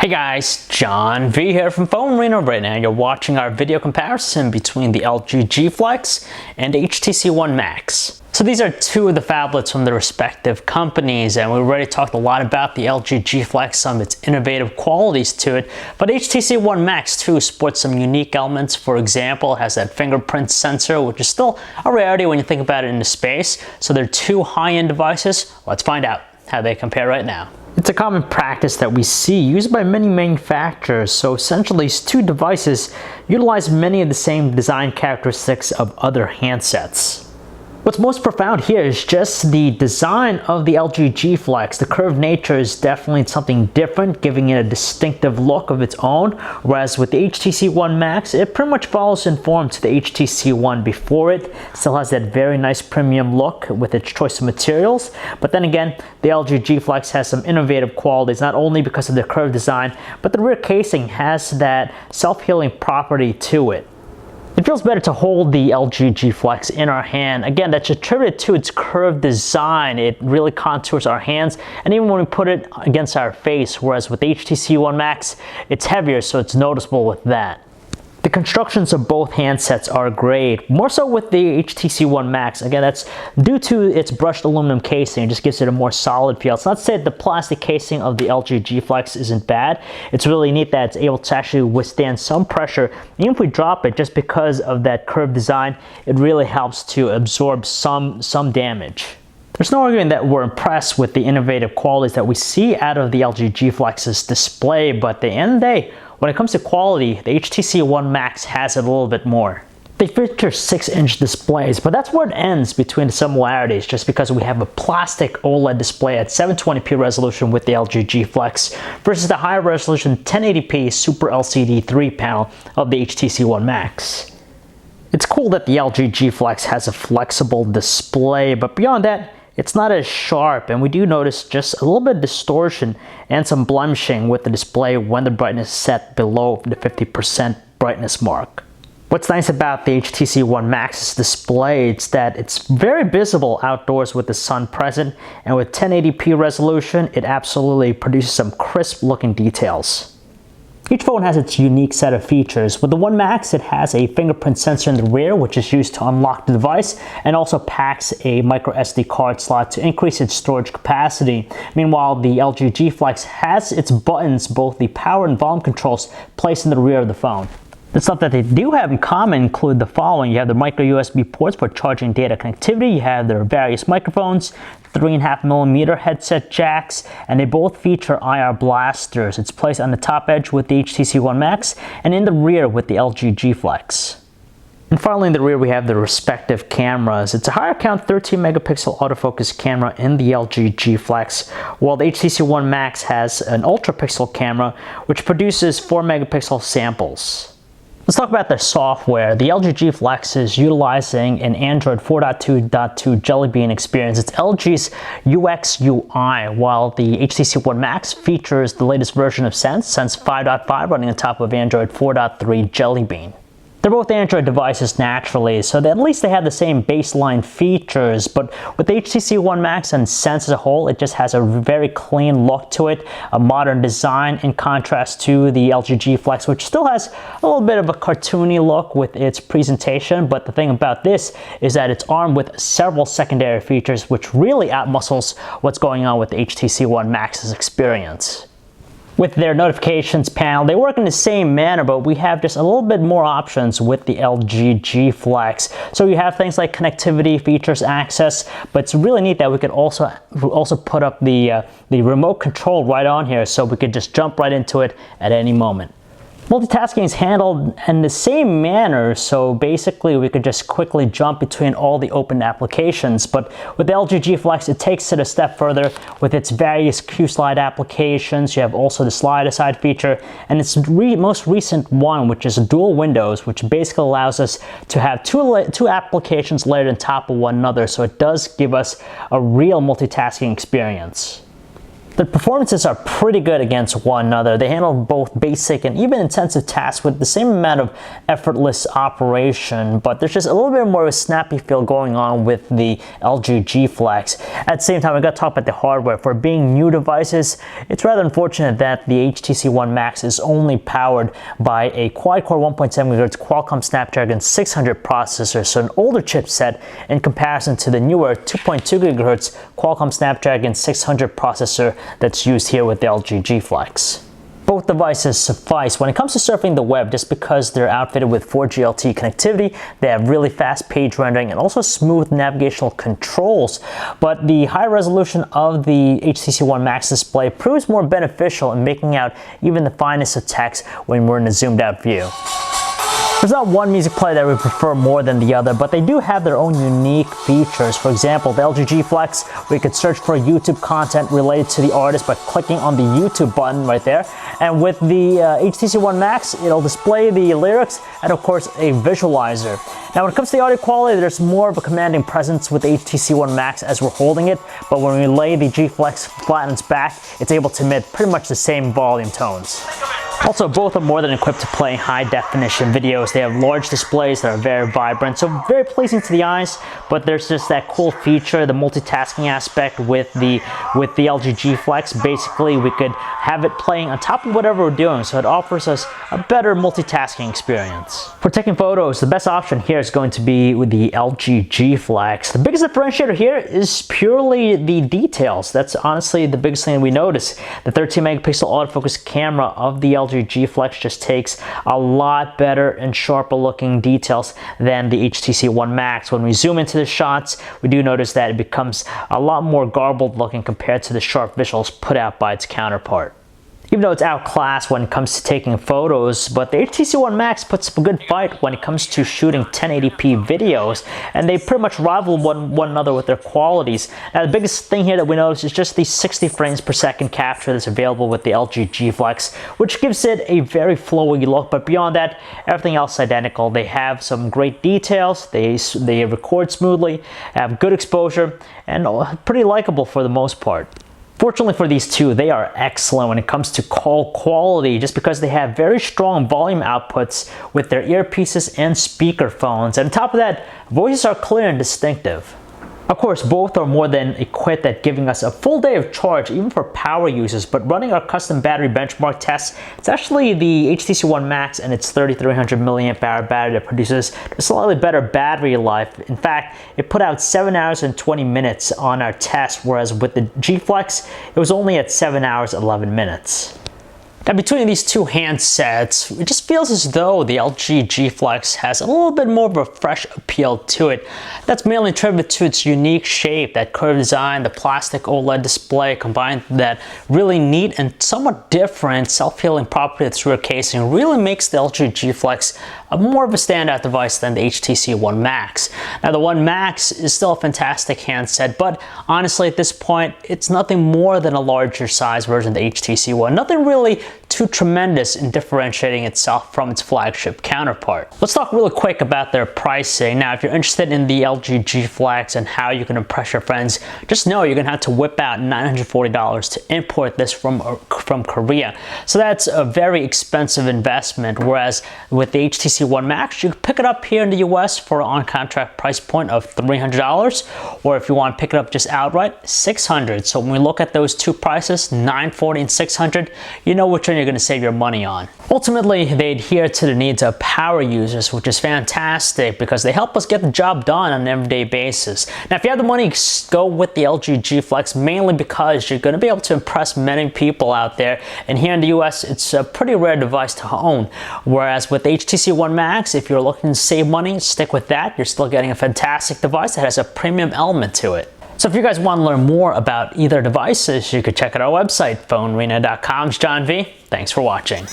Hey guys, John V here from PhoneArena. Right now you're watching our video comparison between the LG G Flex and the HTC One Max. So these are two of the phablets from the respective companies, and we already talked a lot about the LG G Flex, some of its innovative qualities to it, but HTC One Max too sports some unique elements. For example, it has that fingerprint sensor, which is still a rarity when you think about it in the space. So they're two high-end devices. Let's find out how they compare right now. It's a common practice that we see used by many manufacturers, so essentially these two devices utilize many of the same design characteristics of other handsets. What's most profound here is just the design of the LG G Flex. The curved nature is definitely something different, giving it a distinctive look of its own, whereas with the HTC One Max, it pretty much follows in form to the HTC One before it. Still has that very nice premium look with its choice of materials, but then again, the LG G Flex has some innovative qualities, not only because of the curved design, but the rear casing has that self-healing property to it. It feels better to hold the LG G Flex in our hand. Again, that's attributed to its curved design. It really contours our hands, and even when we put it against our face, whereas with the HTC One Max, it's heavier, so it's noticeable with that. The constructions of both handsets are great, more so with the HTC One Max. Again, that's due to its brushed aluminum casing. It just gives it a more solid feel. It's not to say the plastic casing of the LG G Flex isn't bad. It's really neat that it's able to actually withstand some pressure. Even if we drop it, just because of that curved design, it really helps to absorb some damage. There's no arguing that we're impressed with the innovative qualities that we see out of the LG G Flex's display, but at the end of the day, when it comes to quality, the HTC One Max has it a little bit more. They feature 6-inch displays, but that's where it ends between the similarities, just because we have a plastic OLED display at 720p resolution with the LG G Flex versus the higher resolution 1080p Super LCD 3 panel of the HTC One Max. It's cool that the LG G Flex has a flexible display, but beyond that, it's not as sharp, and we do notice just a little bit of distortion and some blemishing with the display when the brightness is set below the 50% brightness mark. What's nice about the HTC One Max's display is that it's very visible outdoors with the sun present, and with 1080p resolution, it absolutely produces some crisp looking details. Each phone has its unique set of features. With the One Max, it has a fingerprint sensor in the rear, which is used to unlock the device, and also packs a micro SD card slot to increase its storage capacity. Meanwhile, the LG G Flex has its buttons, both the power and volume controls, placed in the rear of the phone. The stuff that they do have in common include the following. You have the micro USB ports for charging data connectivity. You have their various microphones, 3.5mm headset jacks, and they both feature IR blasters. It's placed on the top edge with the HTC One Max and in the rear with the LG G Flex. And finally, in the rear, we have the respective cameras. It's a higher count 13 megapixel autofocus camera in the LG G Flex, while the HTC One Max has an ultra pixel camera, which produces 4 megapixel samples. Let's talk about the software. The LG G Flex is utilizing an Android 4.2.2 Jelly Bean experience. It's LG's UX UI, while the HTC One Max features the latest version of Sense 5.5, running on top of Android 4.3 Jelly Bean. They're both Android devices naturally, so at least they have the same baseline features, but with the HTC One Max and Sense as a whole, it just has a very clean look to it, a modern design in contrast to the LG G Flex, which still has a little bit of a cartoony look with its presentation, but the thing about this is that it's armed with several secondary features which really outmuscles what's going on with the HTC One Max's experience. With their notifications panel, they work in the same manner, but we have just a little bit more options with the LG G Flex. So you have things like connectivity, features, access, but it's really neat that we could also put up the remote control right on here, so we could just jump right into it at any moment. Multitasking is handled in the same manner, so basically we could just quickly jump between all the open applications, but with the LG G Flex, it takes it a step further with its various Q-Slide applications. You have also the slide aside feature, and its most recent one, which is dual windows, which basically allows us to have two applications layered on top of one another, so it does give us a real multitasking experience. The performances are pretty good against one another. They handle both basic and even intensive tasks with the same amount of effortless operation, but there's just a little bit more of a snappy feel going on with the LG G Flex. At the same time, I got to talk about the hardware. For being new devices, it's rather unfortunate that the HTC One Max is only powered by a quad-core 1.7 GHz Qualcomm Snapdragon 600 processor, so an older chipset in comparison to the newer 2.2 GHz Qualcomm Snapdragon 600 processor that's used here with the LG G Flex. Both devices suffice when it comes to surfing the web just because they're outfitted with 4G LTE connectivity. They have really fast page rendering and also smooth navigational controls. But the high resolution of the HTC One Max display proves more beneficial in making out even the finest of text when we're in a zoomed out view. There's not one music player that we prefer more than the other, but they do have their own unique features. For example, the LG G Flex, we could search for YouTube content related to the artist by clicking on the YouTube button right there. And with the HTC One Max, it'll display the lyrics and of course a visualizer. Now when it comes to the audio quality, there's more of a commanding presence with the HTC One Max as we're holding it, but when we lay the G Flex flat on its back, it's able to emit pretty much the same volume tones. Also, both are more than equipped to play high-definition videos. They have large displays that are very vibrant, so very pleasing to the eyes, but there's just that cool feature, the multitasking aspect with the LG G Flex. Basically, we could have it playing on top of whatever we're doing, so it offers us a better multitasking experience. For taking photos, the best option here is going to be with the LG G Flex. The biggest differentiator here is purely the details. That's honestly the biggest thing we notice. The 13-megapixel autofocus camera of the LG G Flex just takes a lot better and sharper looking details than the HTC One Max. When we zoom into the shots, we do notice that it becomes a lot more garbled looking compared to the sharp visuals put out by its counterpart. Even though it's outclassed when it comes to taking photos, but the HTC One Max puts up a good fight when it comes to shooting 1080p videos, and they pretty much rival one another with their qualities. Now the biggest thing here that we notice is just the 60 frames per second capture that's available with the LG G Flex, which gives it a very flowy look, but beyond that, everything else is identical. They have some great details, they record smoothly, have good exposure, and pretty likable for the most part. Fortunately for these two, they are excellent when it comes to call quality just because they have very strong volume outputs with their earpieces and speakerphones. And on top of that, voices are clear and distinctive. Of course, both are more than equipped at giving us a full day of charge, even for power users, but running our custom battery benchmark tests, it's actually the HTC One Max and its 3300 milliamp hour battery that produces a slightly better battery life. In fact, it put out 7 hours and 20 minutes on our test, whereas with the G Flex, it was only at 7 hours 11 minutes. Now between these two handsets, it just feels as though the LG G Flex has a little bit more of a fresh appeal to it. That's mainly attributed to its unique shape, that curved design, the plastic OLED display, combined with that really neat and somewhat different self-healing property that's through a casing, really makes the LG G Flex more of a standout device than the HTC One Max. Now the One Max is still a fantastic handset, but honestly at this point, it's nothing more than a larger size version of the HTC One. Nothing really too tremendous in differentiating itself from its flagship counterpart. Let's talk really quick about their pricing. Now, if you're interested in the LG G Flex and how you can impress your friends, just know you're gonna have to whip out $940 to import this from Korea. So that's a very expensive investment, whereas with the HTC One Max, you can pick it up here in the US for an on-contract price point of $300, or if you want to pick it up just outright, $600. So when we look at those two prices, $940 and $600, you know which one you're going to save your money on. Ultimately, they adhere to the needs of power users, which is fantastic because they help us get the job done on an everyday basis. Now, if you have the money, go with the LG G Flex, mainly because you're going to be able to impress many people out there. And here in the US, it's a pretty rare device to own. Whereas with the HTC One Max, if you're looking to save money, stick with that. You're still getting a fantastic device that has a premium element to it. So if you guys want to learn more about either devices, you could check out our website, PhoneArena.com. John V. Thanks for watching.